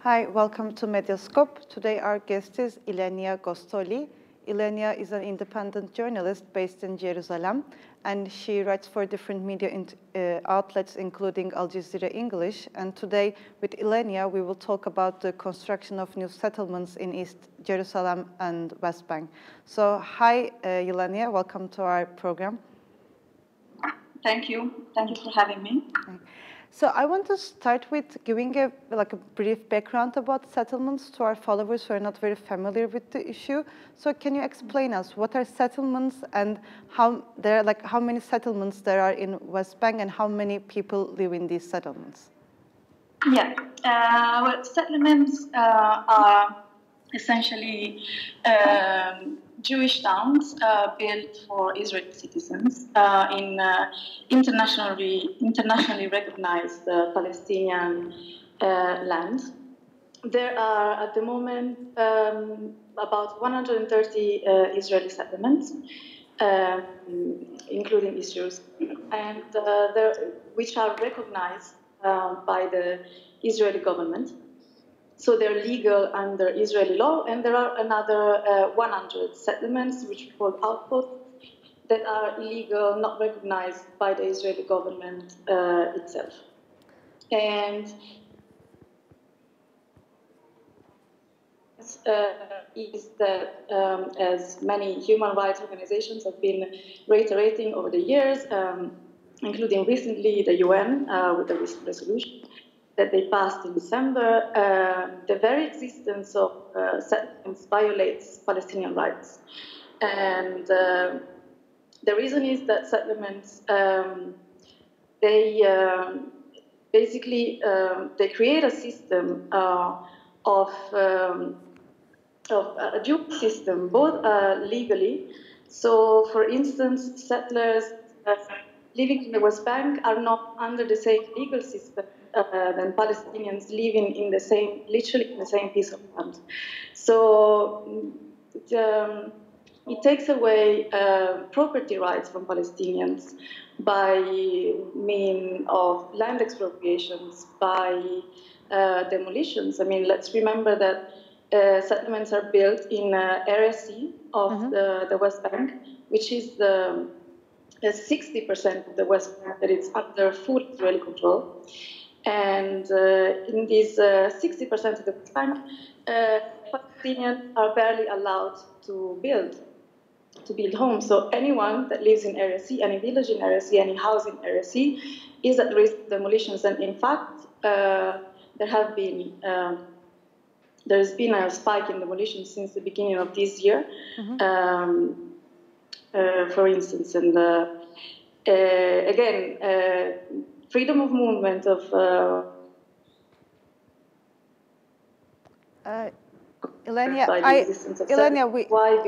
Hi, welcome to Medyascope. Today our guest is Ylenia Gostoli. Ylenia is an independent journalist based in Jerusalem, and she writes for different media outlets, including Al Jazeera English. And today, with Ylenia, we will talk about the construction of new settlements in East Jerusalem and West Bank. So, hi, Ylenia, welcome to our program. Thank you. Thank you for having me. So I want to start with giving a brief background about settlements to our followers who are not very familiar with the issue. So can you explain us what are settlements and how many settlements there are in West Bank and how many people live in these settlements? Yeah, well, settlements are essentially Jewish towns built for Israeli citizens in internationally recognized Palestinian land. There are at the moment about 130 Israeli settlements, including East Jerusalem, and which are recognized by the Israeli government. So they're legal under Israeli law, and there are another 100 settlements, which we call outposts, that are illegal, not recognized by the Israeli government itself. And is that, as many human rights organizations have been reiterating over the years, including recently the UN with the recent resolution that they passed in December, the very existence of settlements violates Palestinian rights. And the reason is that settlements, they create a system of a dual system, both legally. So, for instance, settlers living in the West Bank are not under the same legal system than Palestinians living in the same, literally in the same piece of land. So it takes away property rights from Palestinians by means of land expropriations, by demolitions. I mean, let's remember that settlements are built in Area C of the West Bank, which is the 60% of the West Bank that is under full Israeli control. And in these 60% of the West Bank, Palestinians are barely allowed to build homes. So anyone that lives in Area C, any village in Area C, any house in Area C, is at risk of demolitions. And in fact, there's been a spike in demolitions since the beginning of this year. For instance, and again, freedom of movement of Ylenia,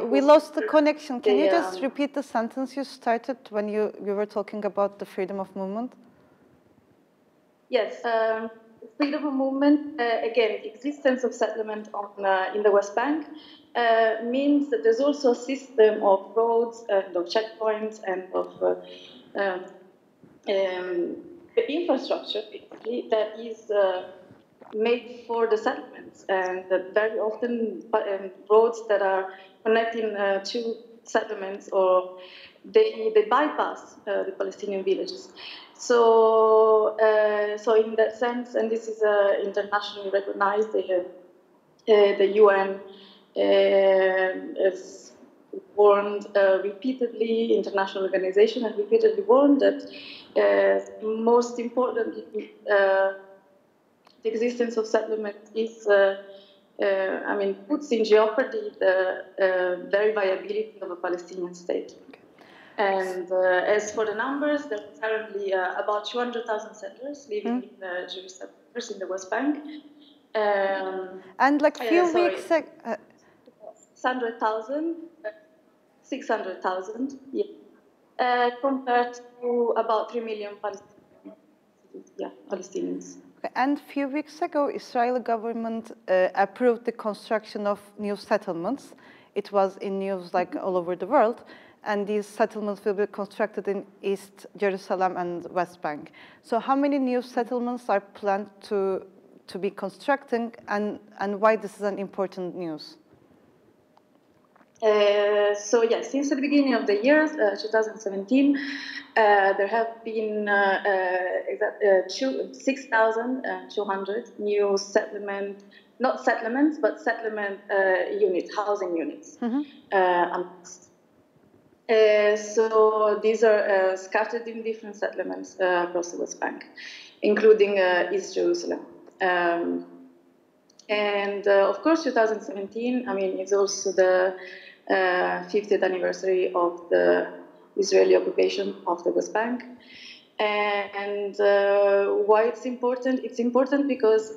we lost the connection. Can you just repeat the sentence you started when you were talking about the freedom of movement? Yes, freedom of movement, again, the existence of settlement in the West Bank means that there's also a system of roads and of checkpoints and of infrastructure that is made for the settlements, and that very often roads that are connecting two settlements, or they bypass the Palestinian villages. So in that sense, and this is internationally recognized, the UN has warned repeatedly, international organization has repeatedly warned that most importantly, the existence of settlement is, puts in jeopardy the very viability of a Palestinian state. And as for the numbers, there are currently about 200,000 settlers living in the Jewish settlers in the West Bank. And few weeks ago... 600,000, yeah. Compared to about 3 million Palestinians. Okay. And a few weeks ago, Israeli government approved the construction of new settlements. It was in news all over the world. And these settlements will be constructed in East Jerusalem and West Bank. So how many new settlements are planned to to be constructing, and why this is an important news? So yes, since the beginning of the year, 2017, there have been 6,200 new settlement, not settlements, but settlement units, housing units. So these are scattered in different settlements across the West Bank, including East Jerusalem. And of course, 2017, I mean, it's also the 50th anniversary of the Israeli occupation of the West Bank. And why it's important? It's important because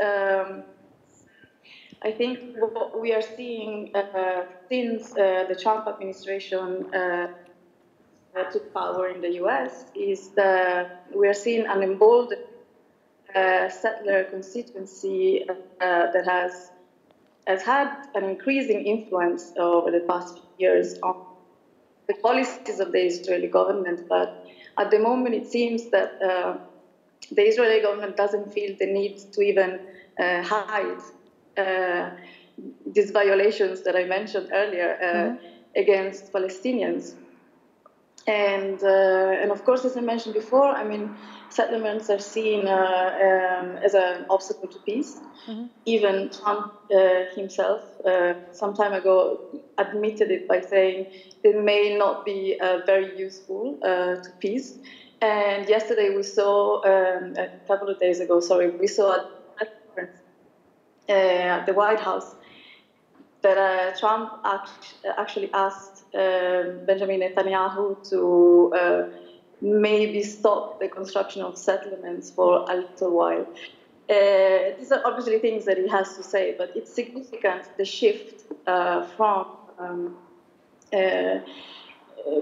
I think what we are seeing since the Trump administration took power in the US is that we are seeing an emboldened settler constituency that has had an increasing influence over the past few years on the policies of the Israeli government. But at the moment, it seems that the Israeli government doesn't feel the need to even hide these violations that I mentioned earlier against Palestinians. And of course, as I mentioned before, I mean, settlements are seen as an obstacle to peace. Even Trump himself, some time ago, admitted it by saying it may not be very useful to peace. And yesterday we saw, a couple of days ago, we saw at the White House that Trump actually asked Benjamin Netanyahu to maybe stop the construction of settlements for a little while. These are obviously things that he has to say, but it's significant, the shift from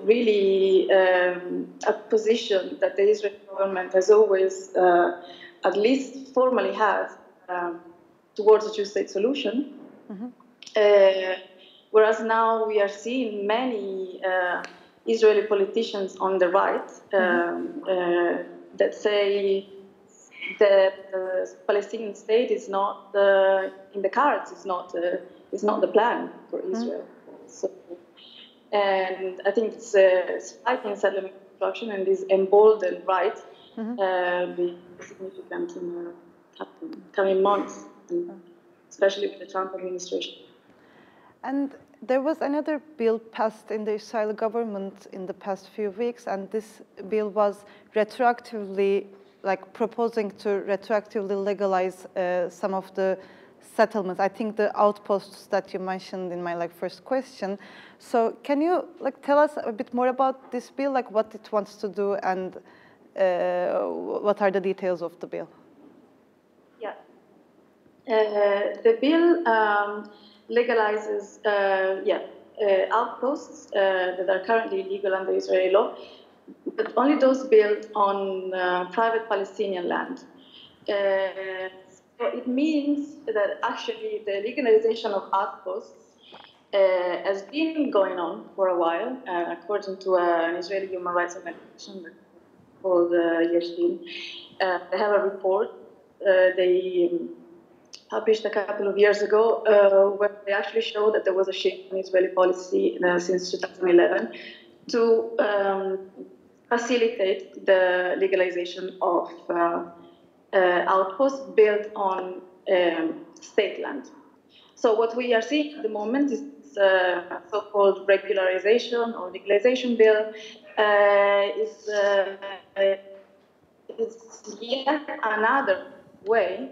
really a position that the Israeli government has always, at least formally had, towards a two-state solution. Whereas now we are seeing many Israeli politicians on the right that say that the Palestinian state is not in the cards. It's not the plan for Israel. So, and I think it's fighting settlement construction and this emboldened right be significant in the coming months, especially with the Trump administration. And there was another bill passed in the Israeli government in the past few weeks, and this bill was retroactively, proposing to retroactively legalize some of the settlements. I think the outposts that you mentioned in my first question. So can you tell us a bit more about this bill, what it wants to do, and what are the details of the bill? Yeah, the bill legalizes outposts that are currently illegal under Israeli law, but only those built on private Palestinian land. So it means that actually the legalization of outposts has been going on for a while, according to an Israeli human rights organization called Yeshin. They have a report they published a couple of years ago where they actually show that there was a shift in Israeli policy since 2011 to facilitate the legalization of outposts built on state land. So what we are seeing at the moment is so-called regularization or legalization bill is yet another way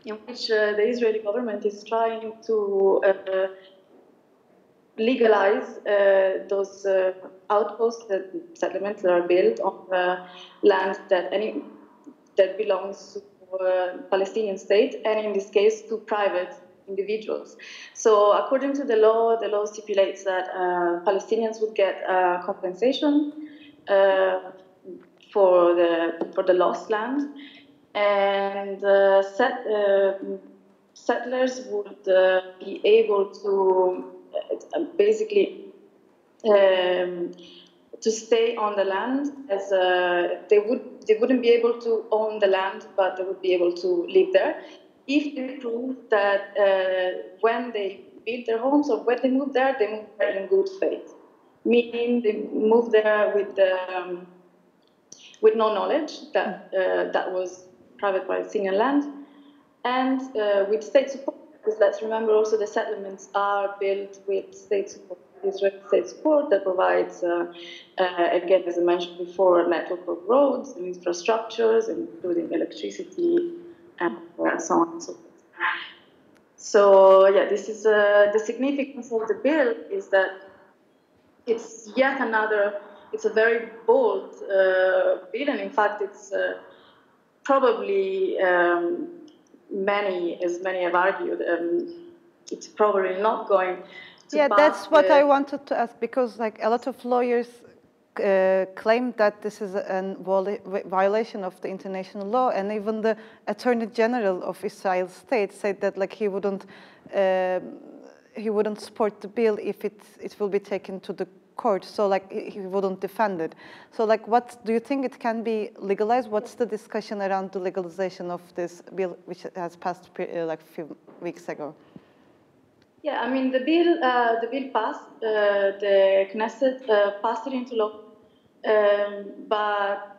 in which the Israeli government is trying to legalize those outposts, settlements that are built on land that belongs to Palestinian state, and in this case to private individuals. So according to the law stipulates that Palestinians would get compensation for the lost land, and settlers would be able to basically to stay on the land, as they wouldn't be able to own the land, but they would be able to live there if they prove that when they build their homes or when they move there in good faith, meaning they move there with no knowledge that that was private Palestinian land, and with state support. Because let's remember also the settlements are built with state support, Israeli state support that provides, again, as I mentioned before, a network of roads and infrastructures, including electricity and so on and so forth. So yeah, this is the significance of the bill is that it's yet another. It's a very bold bill, and in fact, it's probably as many have argued, it's probably not going to Yeah, pass. that's what I wanted to ask, because like a lot of lawyers claim that this is a violation of the international law, and even the Attorney General of Israel state said that like he wouldn't support the bill if it will be taken to the court, so like he wouldn't defend it. So like, what do you think it can be legalized? What's the discussion around the legalization of this bill, which has passed like a few weeks ago? Yeah, I mean the bill passed. The Knesset passed it into law, but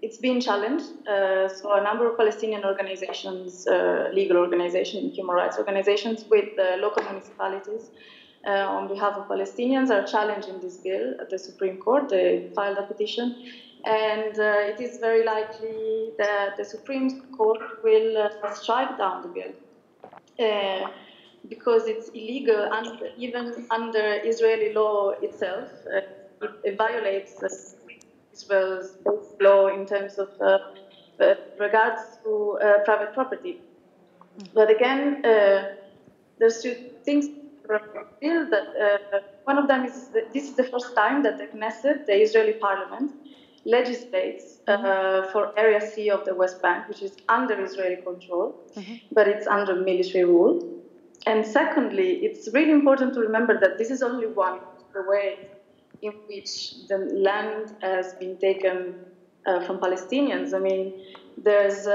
it's been challenged. So a number of Palestinian organizations, legal organizations, human rights organizations, with local municipalities on behalf of Palestinians are challenging this bill at the Supreme Court. They filed a petition, and it is very likely that the Supreme Court will strike down the bill. Because it's illegal, even under Israeli law itself. It violates Israel's law in terms of regards to private property. But again, there's two things bill that one of them is that this is the first time that the Knesset, the Israeli parliament, legislates for Area C of the West Bank, which is under Israeli control, but it's under military rule. And secondly, it's really important to remember that this is only one of the ways in which the land has been taken from Palestinians. I mean, there's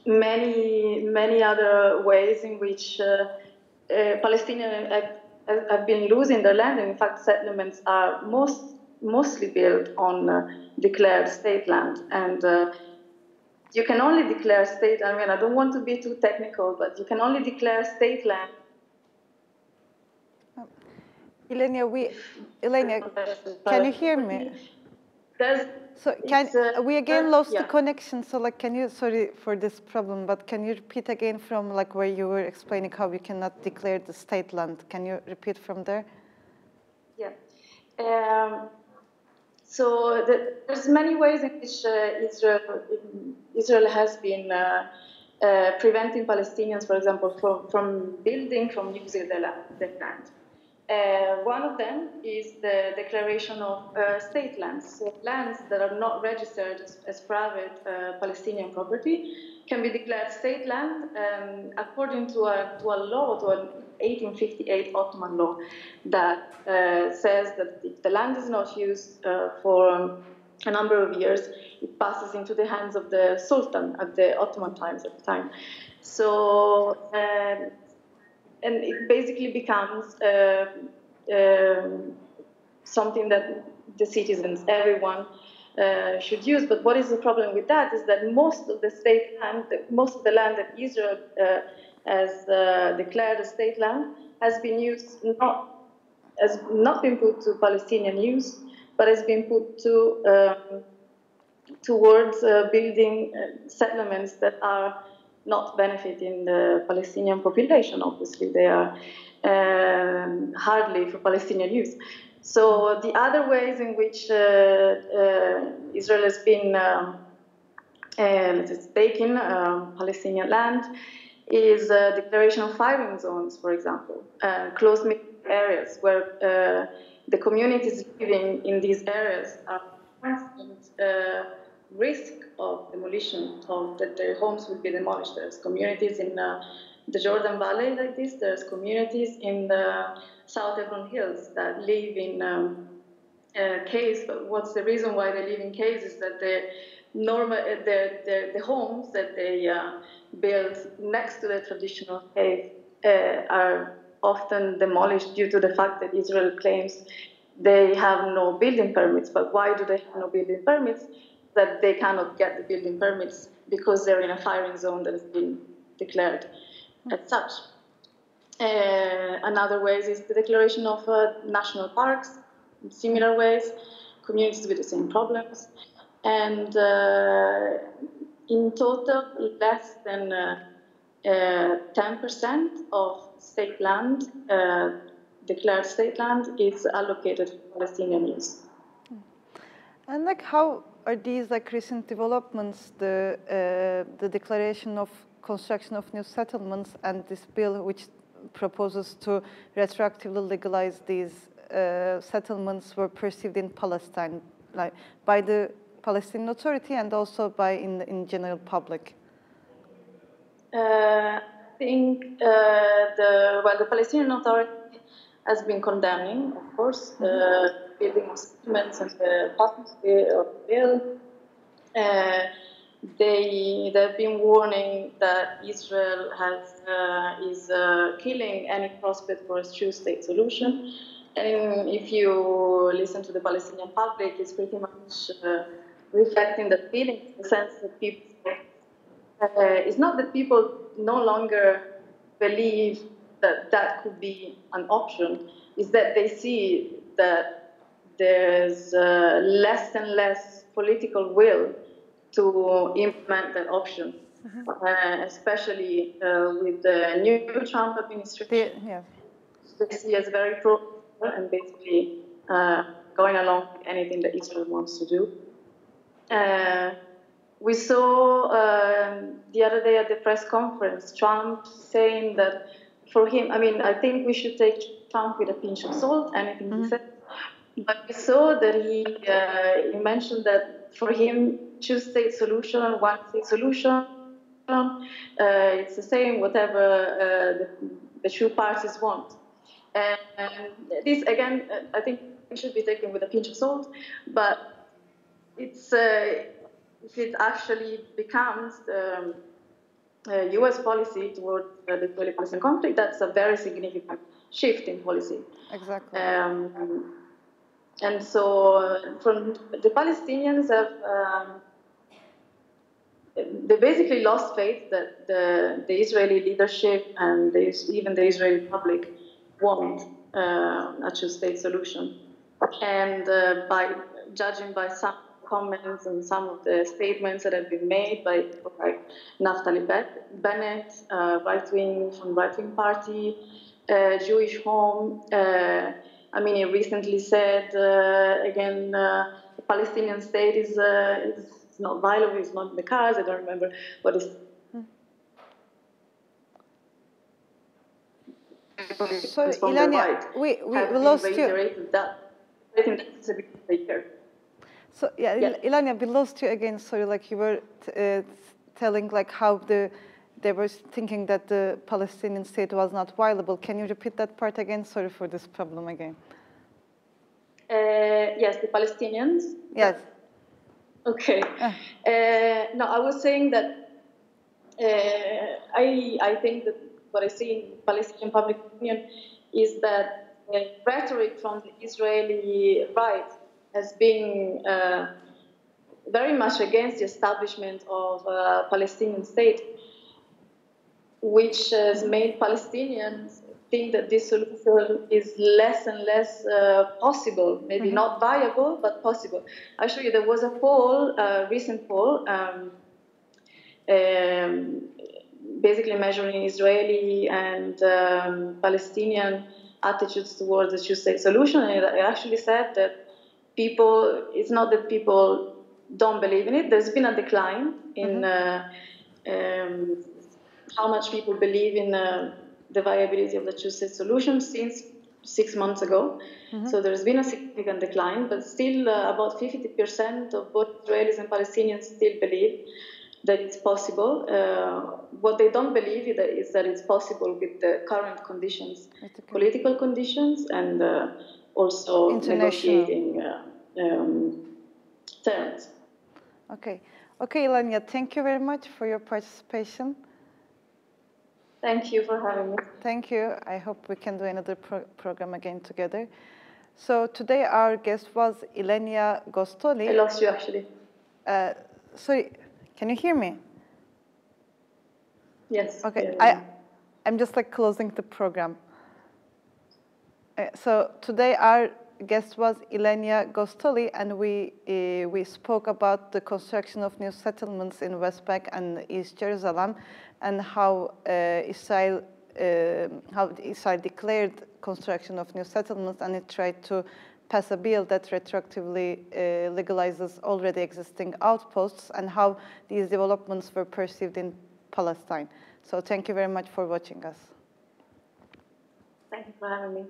many other ways in which Palestinians have been losing their land. And in fact, settlements are mostly built on declared state land. And you can only declare state, I mean, I don't want to be too technical, but you can only declare state land. Ylenia, can you hear me? So we again lost the connection. So like, sorry for this problem, but can you repeat again from like where you were explaining how we cannot declare the state land? Can you repeat from there? Yeah. So there's many ways in which Israel has been preventing Palestinians, for example, from building, from using their land. One of them is the declaration of state lands. So lands that are not registered as private Palestinian property can be declared state land according to a law, to an 1858 Ottoman law that says that if the land is not used for a number of years, it passes into the hands of the Sultan at the Ottoman times at the time. So, and it basically becomes something that the citizens, everyone, should use. But what is the problem with that is that most of the state land, most of the land that Israel has declared as state land has been used has not been put to Palestinian use, but has been put to towards building settlements that are not benefiting the Palestinian population. Obviously, they are hardly for Palestinian use. So the other ways in which Israel has been taking Palestinian land is declaration of firing zones, for example, closed areas where the communities living in these areas are constant risk of demolition, of that their homes will be demolished. There's communities in the Jordan Valley like this. There's communities in the South Hebron Hills that live in caves. But what's the reason why they live in caves is that the homes that they build next to the traditional faith are often demolished due to the fact that Israel claims they have no building permits. But why do they have no building permits? That they cannot get the building permits because they're in a firing zone that has been declared as such. Another way is the declaration of national parks in similar ways, communities with the same problems. And in total, less than 10% of state land, declared state land, is allocated for Palestinian use. And like, how are these like recent developments, the declaration of construction of new settlements and this bill which proposes to retroactively legalize these settlements, were perceived in Palestine, like by the Palestinian Authority and also by in general public? I think the Palestinian Authority has been condemning, of course, the building of settlements and the passage of the bill. They've been warning that Israel is killing any prospect for a two-state solution. And if you listen to the Palestinian public, it's pretty much reflecting the feeling, in the sense that people, it's not that people no longer believe that that could be an option, it's that they see that there's less and less political will to implement that option, especially with the new Trump administration. They see as very pro and basically going along with anything that Israel wants to do. We saw the other day at the press conference Trump saying that for him, I mean, I think we should take Trump with a pinch of salt, anything he said. But we saw that he mentioned that for him, two-state solution, one-state solution, it's the same, whatever the two parties want. And this, again, I think it should be taken with a pinch of salt, but it's, if it actually becomes U.S. policy toward the Israeli-Palestinian conflict, that's a very significant shift in policy. Exactly. And so from the Palestinians they basically lost faith that the Israeli leadership and even the Israeli public want a two-state solution. And by judging by some comments and some of the statements that have been made by people like Naftali Bennett, right-wing party, Jewish Home. I mean, he recently said again, the Palestinian state is not viable, it's not in the cards. I don't remember what is. Sorry, Ylenia, we lost you. That. I think that's a bit clear. So yeah, Ylenia, we lost you again. Sorry, like you were telling like how they were thinking that the Palestinian state was not viable. Can you repeat that part again? Sorry for this problem again. Yes, the Palestinians. Yes. Okay. No, I was saying that I think that what I see in Palestinian public opinion is that rhetoric from the Israeli right has been very much against the establishment of a Palestinian state, which has made Palestinians think that this solution is less and less possible, maybe not viable, but possible. Actually, there was a poll, a recent poll, basically measuring Israeli and Palestinian attitudes towards the two-state solution, and it actually said that it's not that people don't believe in it. There's been a decline in how much people believe in the viability of the two-state solution since 6 months ago. So there's been a significant decline, but still about 50% of both Israelis and Palestinians still believe that it's possible. What they don't believe is that it's possible with the current conditions, political conditions, and also negotiating terms. Okay. Okay, Ylenia, thank you very much for your participation. Thank you for having me. Thank you. I hope we can do another program again together. So today our guest was Ylenia Gostoli. I lost you, actually. Sorry, can you hear me? Yes. Okay, Yeah. I'm just like closing the program. So today our guest was Ylenia Gostoli, and we spoke about the construction of new settlements in West Bank and East Jerusalem, and how Israel declared construction of new settlements, and it tried to pass a bill that retroactively legalizes already existing outposts, and how these developments were perceived in Palestine. So thank you very much for watching us. Thank you for having me.